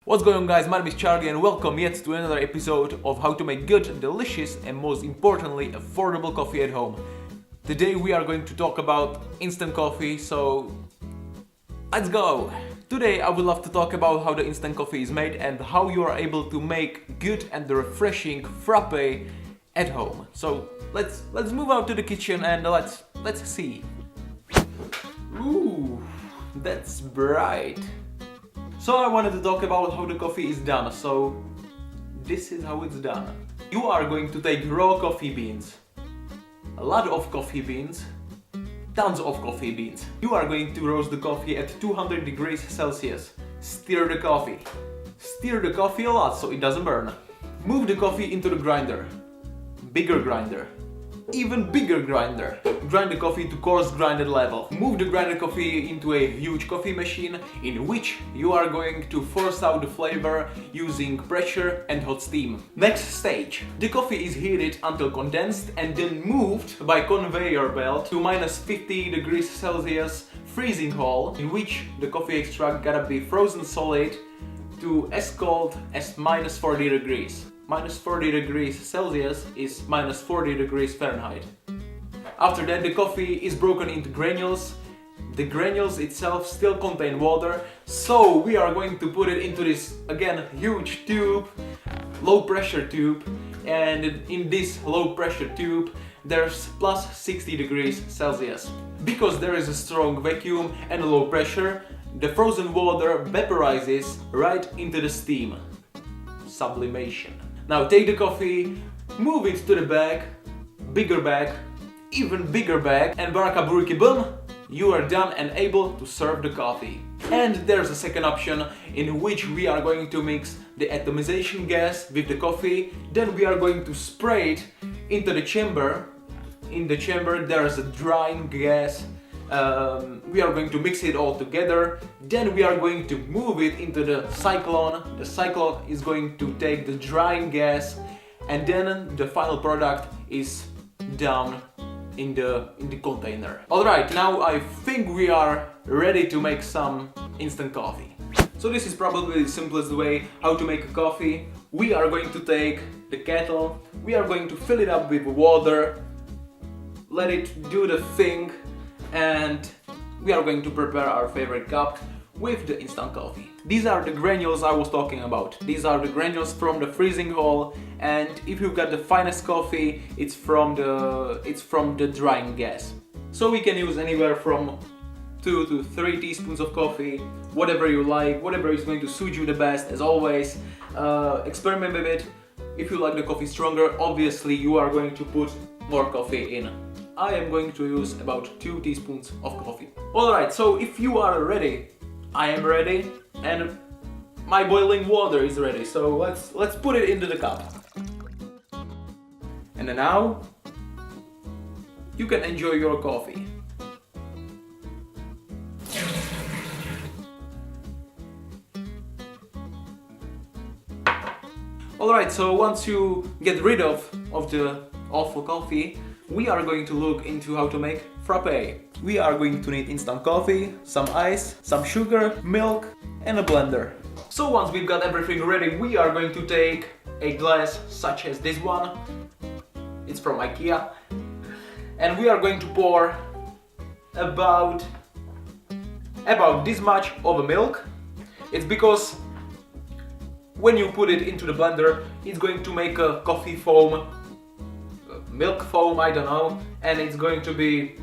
What's going on, guys? My name is Charlie and welcome yet to another episode of how to make good, delicious and most importantly affordable coffee at home. Today we are going to talk about instant coffee, so let's go! Today I would love to talk about how the instant coffee is made and how you are able to make good and refreshing frappe at home. So let's move out to the kitchen and let's see. Ooh, that's bright. So I wanted to talk about how the coffee is done, so this is how it's done. You are going to take raw coffee beans, a lot of coffee beans, tons of coffee beans. You are going to roast the coffee at 200 degrees Celsius. Stir the coffee. Stir the coffee a lot so it doesn't burn. Move the coffee into the grinder. Bigger grinder. Even bigger grinder. Grind the coffee to coarse grinded level. Move the grinded coffee into a huge coffee machine in which you are going to force out the flavor using pressure and hot steam. Next stage. The coffee is heated until condensed and then moved by conveyor belt to minus 50 degrees Celsius freezing hall in which the coffee extract gotta be frozen solid to as cold as minus 40 degrees. Minus 40 degrees Celsius is minus 40 degrees Fahrenheit. After that, the coffee is broken into granules. The granules itself still contain water, so we are going to put it into this, again, huge tube, low pressure tube, and in this low pressure tube there's plus 60 degrees Celsius. Because there is a strong vacuum and low pressure, the frozen water vaporizes right into the steam. Sublimation. Now take the coffee, move it to the bag, even bigger bag, and baraka buriki boom, you are done and able to serve the coffee. And there's a second option in which we are going to mix the atomization gas with the coffee, then we are going to spray it into the chamber. In the chamber there's a drying gas. We are going to mix it all together, then we are going to move it into the cyclone. The cyclone is going to take the drying gas and then the final product is down in the container. Alright, now I think we are ready to make some instant coffee. So this is probably the simplest way how to make a coffee. We are going to take the kettle, we are going to fill it up with water, let it do the thing, and we are going to prepare our favorite cup with the instant coffee. These are the granules I was talking about. These are the granules from the freezing hall, and if you've got the finest coffee, it's from the drying gas. So we can use anywhere from 2 to 3 teaspoons of coffee, whatever you like, whatever is going to suit you the best. As always, experiment with it. If you like the coffee stronger, obviously you are going to put more coffee in. I am going to use about 2 teaspoons of coffee. Alright, so if you are ready, I am ready, and my boiling water is ready, so let's put it into the cup. And then now you can enjoy your coffee. Alright, so once you get rid of the awful coffee, we are going to look into how to make frappe. We are going to need instant coffee, some ice, some sugar, milk and a blender. So once we've got everything ready, we are going to take a glass such as this one. It's from IKEA. And we are going to pour about this much of a milk. It's because when you put it into the blender, it's going to make a coffee foam, milk foam, I don't know, and it's going to be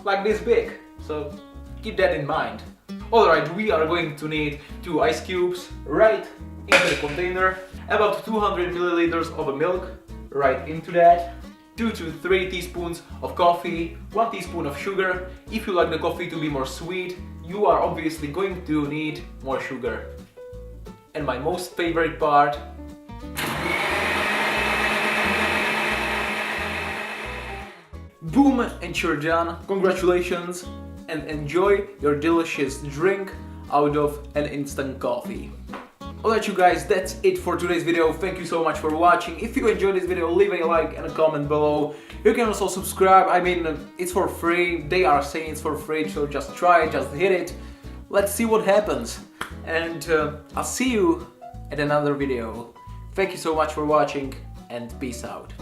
like this big, so keep that in mind. Alright, we are going to need 2 ice cubes right into the container, about 200 milliliters of a milk right into that, 2 to 3 teaspoons of coffee, 1 teaspoon of sugar. If you like the coffee to be more sweet, you are obviously going to need more sugar. And my most favorite part, boom, and you're done. Congratulations and enjoy your delicious drink out of an instant coffee. Alright you guys, that's it for today's video. Thank you so much for watching. If you enjoyed this video, leave a like and a comment below. You can also subscribe. I mean, it's for free. They are saying it's for free, so just try it, just hit it. Let's see what happens. and I'll see you at another video. Thank you so much for watching and peace out.